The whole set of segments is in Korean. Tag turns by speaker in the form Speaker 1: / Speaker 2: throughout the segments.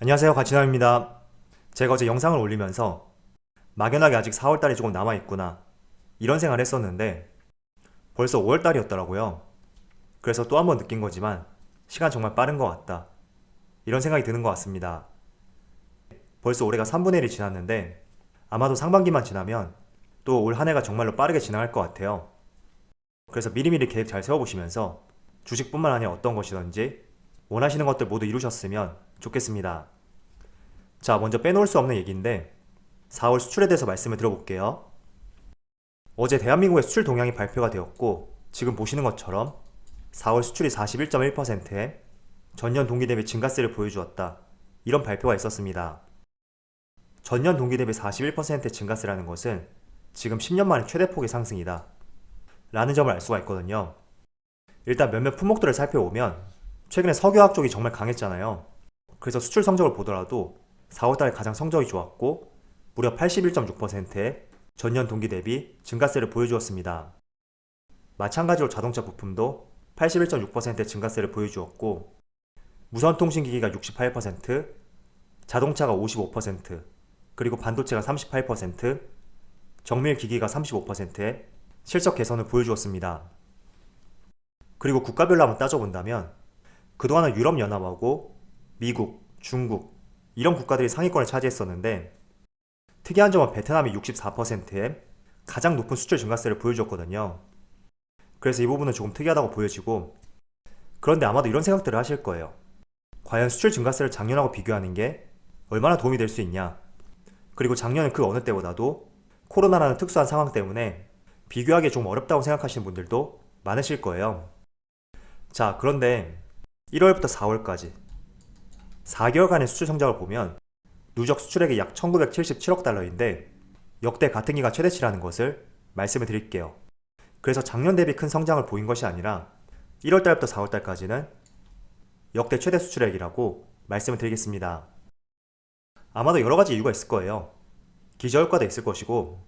Speaker 1: 안녕하세요, 가치남입니다. 제가 어제 영상을 올리면서 막연하게 아직 4월달이 조금 남아있구나 이런 생각을 했었는데 벌써 5월달이었더라고요. 그래서 또 한 번 느낀 거지만 시간 정말 빠른 것 같다 이런 생각이 드는 것 같습니다. 벌써 올해가 3분의 1이 지났는데 아마도 상반기만 지나면 또 올 한 해가 정말로 빠르게 지나갈 것 같아요. 그래서 미리미리 계획 잘 세워보시면서 주식뿐만 아니라 어떤 것이든지 원하시는 것들 모두 이루셨으면 좋겠습니다. 자, 먼저 빼놓을 수 없는 얘기인데 4월 수출에 대해서 말씀을 들어볼게요. 어제 대한민국의 수출 동향이 발표가 되었고 지금 보시는 것처럼 4월 수출이 41.1%의 전년 동기 대비 증가세를 보여주었다. 이런 발표가 있었습니다. 전년 동기 대비 41% 증가세라는 것은 지금 10년 만에 최대폭의 상승이다 라는 점을 알 수가 있거든요. 일단 몇몇 품목들을 살펴보면 최근에 석유화학 쪽이 정말 강했잖아요. 그래서 수출 성적을 보더라도 4월달에 가장 성적이 좋았고 무려 81.6%의 전년 동기 대비 증가세를 보여주었습니다. 마찬가지로 자동차 부품도 81.6%의 증가세를 보여주었고 무선통신기기가 68%, 자동차가 55%, 그리고 반도체가 38%, 정밀기기가 35%의 실적 개선을 보여주었습니다. 그리고 국가별로 한번 따져본다면 그동안은 유럽연합하고 미국, 중국 이런 국가들이 상위권을 차지했었는데 특이한 점은 베트남이 64%의 가장 높은 수출 증가세를 보여줬거든요. 그래서 이 부분은 조금 특이하다고 보여지고 그런데 아마도 이런 생각들을 하실 거예요. 과연 수출 증가세를 작년하고 비교하는 게 얼마나 도움이 될 수 있냐. 그리고 작년은 그 어느 때보다도 코로나라는 특수한 상황 때문에 비교하기 좀 어렵다고 생각하시는 분들도 많으실 거예요. 자, 그런데 1월부터 4월까지 4개월간의 수출 성적을 보면 누적 수출액이 약 1977억 달러인데 역대 같은 기간 최대치라는 것을 말씀을 드릴게요. 그래서 작년 대비 큰 성장을 보인 것이 아니라 1월달부터 4월달까지는 역대 최대 수출액이라고 말씀을 드리겠습니다. 아마도 여러가지 이유가 있을 거예요. 기저효과도 있을 것이고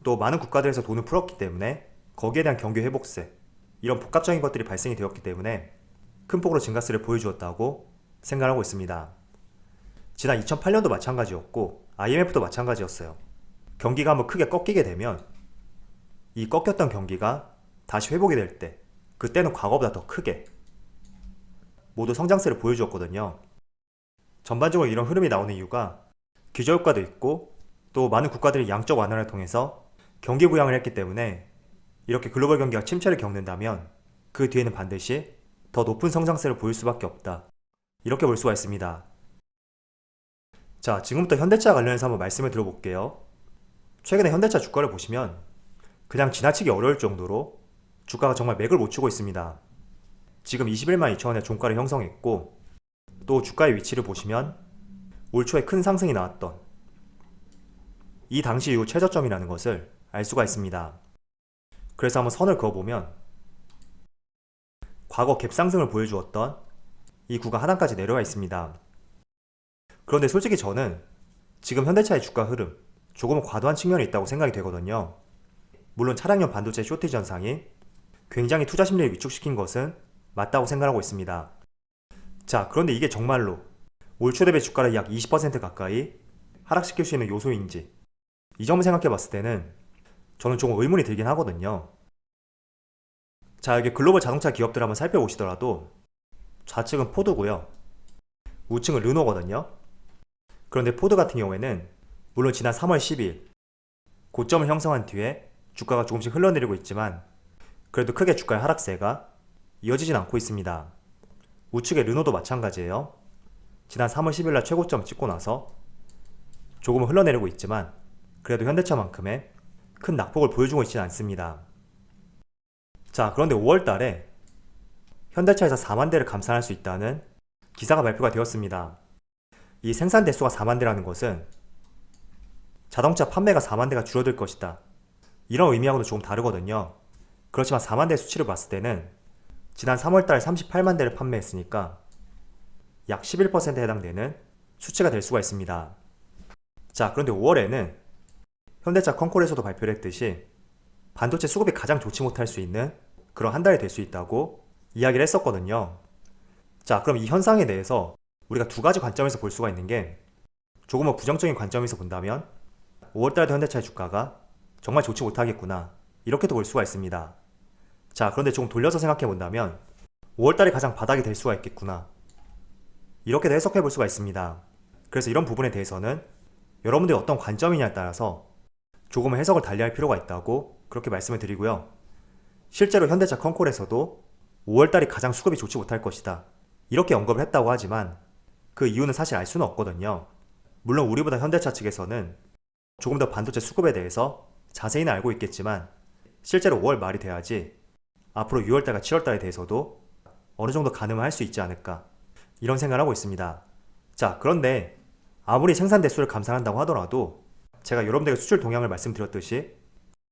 Speaker 1: 또 많은 국가들에서 돈을 풀었기 때문에 거기에 대한 경기 회복세 이런 복합적인 것들이 발생이 되었기 때문에 큰 폭으로 증가세를 보여주었다고 생각하고 있습니다. 지난 2008년도 마찬가지였고 IMF도 마찬가지였어요. 경기가 한번 크게 꺾이게 되면 이 꺾였던 경기가 다시 회복이 될 때 그때는 과거보다 더 크게 모두 성장세를 보여주었거든요. 전반적으로 이런 흐름이 나오는 이유가 기저효과도 있고 또 많은 국가들이 양적 완화를 통해서 경기 부양을 했기 때문에 이렇게 글로벌 경기가 침체를 겪는다면 그 뒤에는 반드시 더 높은 성장세를 보일 수밖에 없다. 이렇게 볼 수가 있습니다. 자, 지금부터 현대차 관련해서 한번 말씀을 들어볼게요. 최근에 현대차 주가를 보시면 그냥 지나치기 어려울 정도로 주가가 정말 맥을 못 추고 있습니다. 지금 21만 2천 원의 종가를 형성했고 또 주가의 위치를 보시면 올 초에 큰 상승이 나왔던 이 당시 이후 최저점이라는 것을 알 수가 있습니다. 그래서 한번 선을 그어보면 과거 갭상승을 보여주었던 이 구간 하단까지 내려와 있습니다. 그런데 솔직히 저는 지금 현대차의 주가 흐름 조금은 과도한 측면이 있다고 생각이 되거든요. 물론 차량용 반도체 쇼티지 현상이 굉장히 투자 심리를 위축시킨 것은 맞다고 생각하고 있습니다. 자, 그런데 이게 정말로 올 초 대비 주가를 약 20% 가까이 하락시킬 수 있는 요소인지 이 점을 생각해 봤을 때는 저는 조금 의문이 들긴 하거든요. 자, 여기 글로벌 자동차 기업들 한번 살펴보시더라도 좌측은 포드고요. 우측은 르노거든요. 그런데 포드 같은 경우에는 물론 지난 3월 10일 고점을 형성한 뒤에 주가가 조금씩 흘러내리고 있지만 그래도 크게 주가의 하락세가 이어지진 않고 있습니다. 우측의 르노도 마찬가지예요. 지난 3월 10일 날 최고점을 찍고 나서 조금은 흘러내리고 있지만 그래도 현대차만큼의 큰 낙폭을 보여주고 있지는 않습니다. 자, 그런데 5월 달에 현대차에서 4만 대를 감산할 수 있다는 기사가 발표가 되었습니다. 이 생산 대수가 4만 대라는 것은 자동차 판매가 4만 대가 줄어들 것이다. 이런 의미하고도 조금 다르거든요. 그렇지만 4만 대 수치를 봤을 때는 지난 3월 달 38만 대를 판매했으니까 약 11%에 해당되는 수치가 될 수가 있습니다. 자, 그런데 5월에는 현대차 컨콜에서도 발표를 했듯이 반도체 수급이 가장 좋지 못할 수 있는 그런 한 달이 될 수 있다고 이야기를 했었거든요. 자, 그럼 이 현상에 대해서 우리가 두 가지 관점에서 볼 수가 있는 게, 조금은 부정적인 관점에서 본다면 5월달에도 현대차의 주가가 정말 좋지 못하겠구나, 이렇게도 볼 수가 있습니다. 자, 그런데 조금 돌려서 생각해 본다면 5월달이 가장 바닥이 될 수가 있겠구나, 이렇게도 해석해 볼 수가 있습니다. 그래서 이런 부분에 대해서는 여러분들이 어떤 관점이냐에 따라서 조금은 해석을 달리할 필요가 있다고 그렇게 말씀을 드리고요. 실제로 현대차 컨콜에서도 5월달이 가장 수급이 좋지 못할 것이다, 이렇게 언급을 했다고 하지만 그 이유는 사실 알 수는 없거든요. 물론 우리보다 현대차 측에서는 조금 더 반도체 수급에 대해서 자세히는 알고 있겠지만 실제로 5월 말이 돼야지 앞으로 6월달과 7월달에 대해서도 어느 정도 가늠을 할 수 있지 않을까, 이런 생각을 하고 있습니다. 자, 그런데 아무리 생산 대수를 감산한다고 하더라도 제가 여러분들에게 수출 동향을 말씀드렸듯이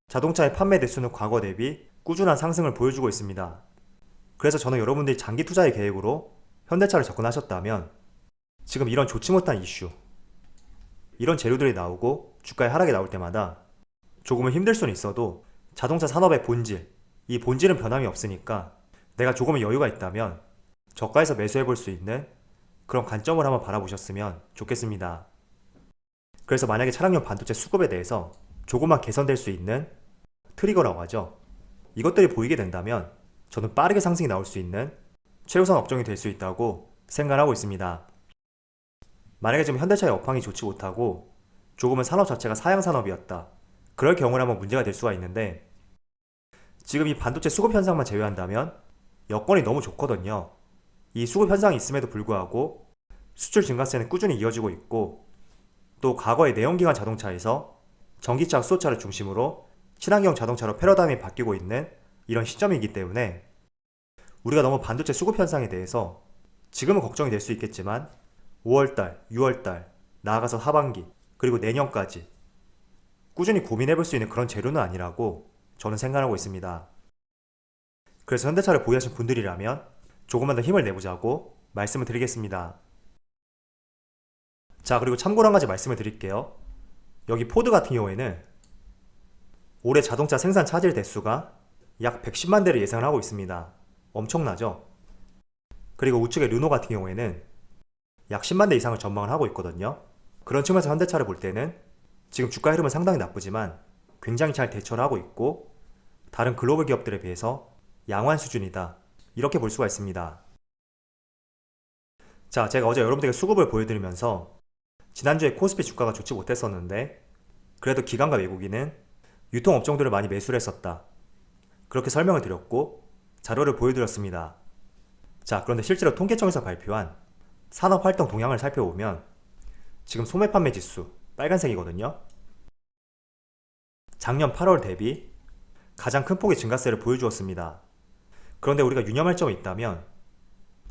Speaker 1: 자동차의 판매 대수는 과거 대비 꾸준한 상승을 보여주고 있습니다. 그래서 저는 여러분들이 장기 투자의 계획으로 현대차를 접근하셨다면 지금 이런 좋지 못한 이슈, 이런 재료들이 나오고 주가의 하락이 나올 때마다 조금은 힘들 수는 있어도 자동차 산업의 본질, 이 본질은 변함이 없으니까 내가 조금은 여유가 있다면 저가에서 매수해 볼 수 있는 그런 관점을 한번 바라보셨으면 좋겠습니다. 그래서 만약에 차량용 반도체 수급에 대해서 조금만 개선될 수 있는 트리거라고 하죠, 이것들이 보이게 된다면 저는 빠르게 상승이 나올 수 있는 최우선 업종이 될 수 있다고 생각하고 있습니다. 만약에 지금 현대차의 업황이 좋지 못하고 조금은 산업 자체가 사양 산업이었다, 그럴 경우라면 한번 문제가 될 수가 있는데, 지금 이 반도체 수급 현상만 제외한다면 여건이 너무 좋거든요. 이 수급 현상이 있음에도 불구하고 수출 증가세는 꾸준히 이어지고 있고, 또 과거의 내연기관 자동차에서 전기차, 수소차를 중심으로 친환경 자동차로 패러다임이 바뀌고 있는 이런 시점이기 때문에 우리가 너무 반도체 수급 현상에 대해서 지금은 걱정이 될 수 있겠지만 5월달, 6월달, 나아가서 하반기, 그리고 내년까지 꾸준히 고민해볼 수 있는 그런 재료는 아니라고 저는 생각하고 있습니다. 그래서 현대차를 보유하신 분들이라면 조금만 더 힘을 내보자고 말씀을 드리겠습니다. 자, 그리고 참고로 한 가지 말씀을 드릴게요. 여기 포드 같은 경우에는 올해 자동차 생산 차질 대수가 약 110만 대를 예상을 하고 있습니다. 엄청나죠? 그리고 우측의 르노 같은 경우에는 약 10만 대 이상을 전망을 하고 있거든요. 그런 측면에서 현대차를 볼 때는 지금 주가 흐름은 상당히 나쁘지만 굉장히 잘 대처를 하고 있고 다른 글로벌 기업들에 비해서 양호한 수준이다, 이렇게 볼 수가 있습니다. 자, 제가 어제 여러분들에게 수급을 보여드리면서 지난주에 코스피 주가가 좋지 못했었는데 그래도 기관과 외국인은 유통업종들을 많이 매수를 했었다, 그렇게 설명을 드렸고 자료를 보여드렸습니다. 자, 그런데 실제로 통계청에서 발표한 산업활동 동향을 살펴보면 지금 소매 판매 지수 빨간색이거든요. 작년 8월 대비 가장 큰 폭의 증가세를 보여주었습니다. 그런데 우리가 유념할 점이 있다면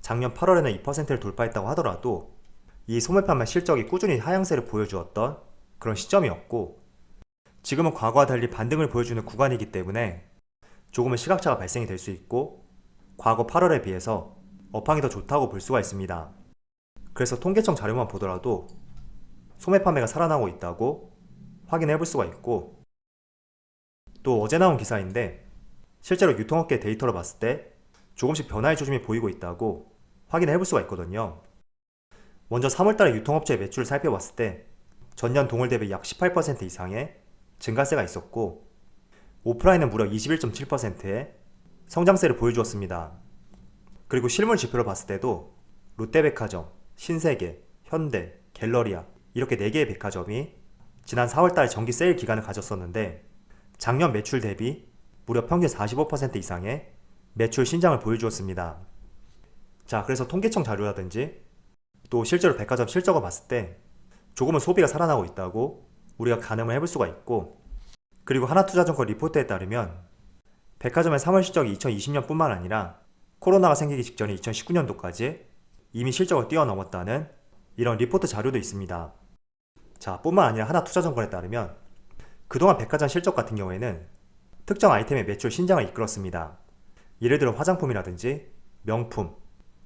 Speaker 1: 작년 8월에는 2%를 돌파했다고 하더라도 이 소매 판매 실적이 꾸준히 하향세를 보여주었던 그런 시점이었고, 지금은 과거와 달리 반등을 보여주는 구간이기 때문에 조금은 시각차가 발생이 될 수 있고 과거 8월에 비해서 업황이 더 좋다고 볼 수가 있습니다. 그래서 통계청 자료만 보더라도 소매 판매가 살아나고 있다고 확인해 볼 수가 있고, 또 어제 나온 기사인데 실제로 유통업계 데이터로 봤을 때 조금씩 변화의 조짐이 보이고 있다고 확인해 볼 수가 있거든요. 먼저 3월달에 유통업체의 매출을 살펴봤을 때 전년 동월 대비 약 18% 이상의 증가세가 있었고 오프라인은 무려 21.7%의 성장세를 보여주었습니다. 그리고 실물 지표를 봤을 때도 롯데백화점, 신세계, 현대, 갤러리아 이렇게 4개의 백화점이 지난 4월달 정기 세일 기간을 가졌었는데 작년 매출 대비 무려 평균 45% 이상의 매출 신장을 보여주었습니다. 자, 그래서 통계청 자료라든지 또 실제로 백화점 실적을 봤을 때 조금은 소비가 살아나고 있다고 우리가 가늠을 해볼 수가 있고, 그리고 하나투자증권 리포트에 따르면 백화점의 3월 실적이 2020년뿐만 아니라 코로나가 생기기 직전인 2019년도까지 이미 실적을 뛰어넘었다는 이런 리포트 자료도 있습니다. 자, 뿐만 아니라 하나투자증권에 따르면 그동안 백화점 실적 같은 경우에는 특정 아이템의 매출 신장을 이끌었습니다. 예를 들어 화장품이라든지 명품,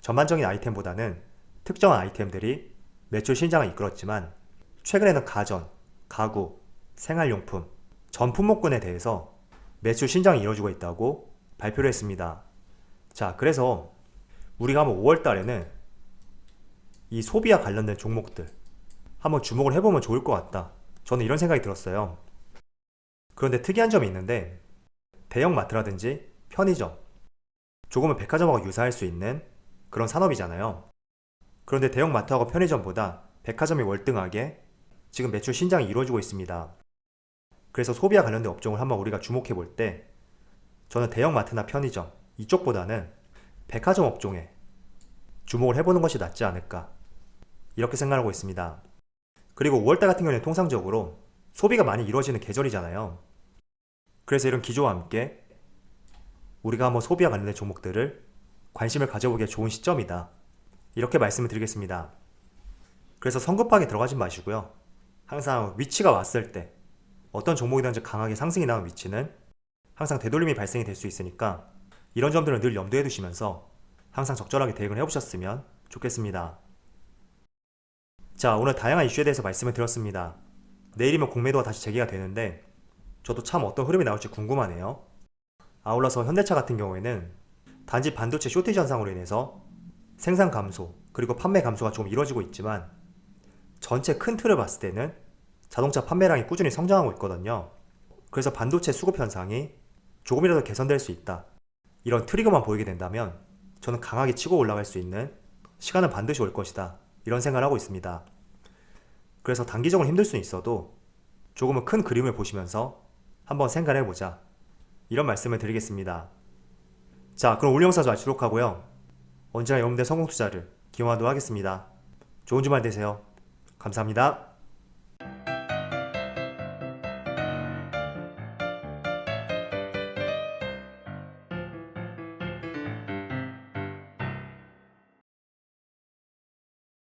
Speaker 1: 전반적인 아이템보다는 특정한 아이템들이 매출 신장을 이끌었지만 최근에는 가전, 가구, 생활용품, 전 품목군에 대해서 매출 신장이 이루어지고 있다고 발표를 했습니다. 자, 그래서 우리가 한번 5월 달에는 이 소비와 관련된 종목들 한번 주목을 해보면 좋을 것 같다. 저는 이런 생각이 들었어요. 그런데 특이한 점이 있는데 대형 마트라든지 편의점, 조금은 백화점하고 유사할 수 있는 그런 산업이잖아요. 그런데 대형 마트하고 편의점보다 백화점이 월등하게 지금 매출 신장이 이루어지고 있습니다. 그래서 소비와 관련된 업종을 한번 우리가 주목해 볼 때 저는 대형 마트나 편의점 이쪽보다는 백화점 업종에 주목을 해보는 것이 낫지 않을까 이렇게 생각하고 있습니다. 그리고 5월달 같은 경우에는 통상적으로 소비가 많이 이루어지는 계절이잖아요. 그래서 이런 기조와 함께 우리가 한번 소비와 관련된 종목들을 관심을 가져보기에 좋은 시점이다. 이렇게 말씀을 드리겠습니다. 그래서 성급하게 들어가지 마시고요. 항상 위치가 왔을 때 어떤 종목이든지 강하게 상승이 나온 위치는 항상 되돌림이 발생이 될 수 있으니까 이런 점들을 늘 염두에 두시면서 항상 적절하게 대응을 해보셨으면 좋겠습니다. 자, 오늘 다양한 이슈에 대해서 말씀을 드렸습니다. 내일이면 공매도가 다시 재개가 되는데 저도 참 어떤 흐름이 나올지 궁금하네요. 아울러서 현대차 같은 경우에는 단지 반도체 쇼티지 현상으로 인해서 생산 감소 그리고 판매 감소가 조금 이루어지고 있지만 전체 큰 틀을 봤을 때는 자동차 판매량이 꾸준히 성장하고 있거든요. 그래서 반도체 수급 현상이 조금이라도 개선될 수 있다. 이런 트리거만 보이게 된다면 저는 강하게 치고 올라갈 수 있는 시간은 반드시 올 것이다. 이런 생각을 하고 있습니다. 그래서 단기적으로 힘들 수는 있어도 조금은 큰 그림을 보시면서 한번 생각을 해보자. 이런 말씀을 드리겠습니다. 자, 그럼 오늘 영상 마치도록 하고요. 언제나 여러분들의 성공 투자를 기원하도록 하겠습니다. 좋은 주말 되세요. 감사합니다.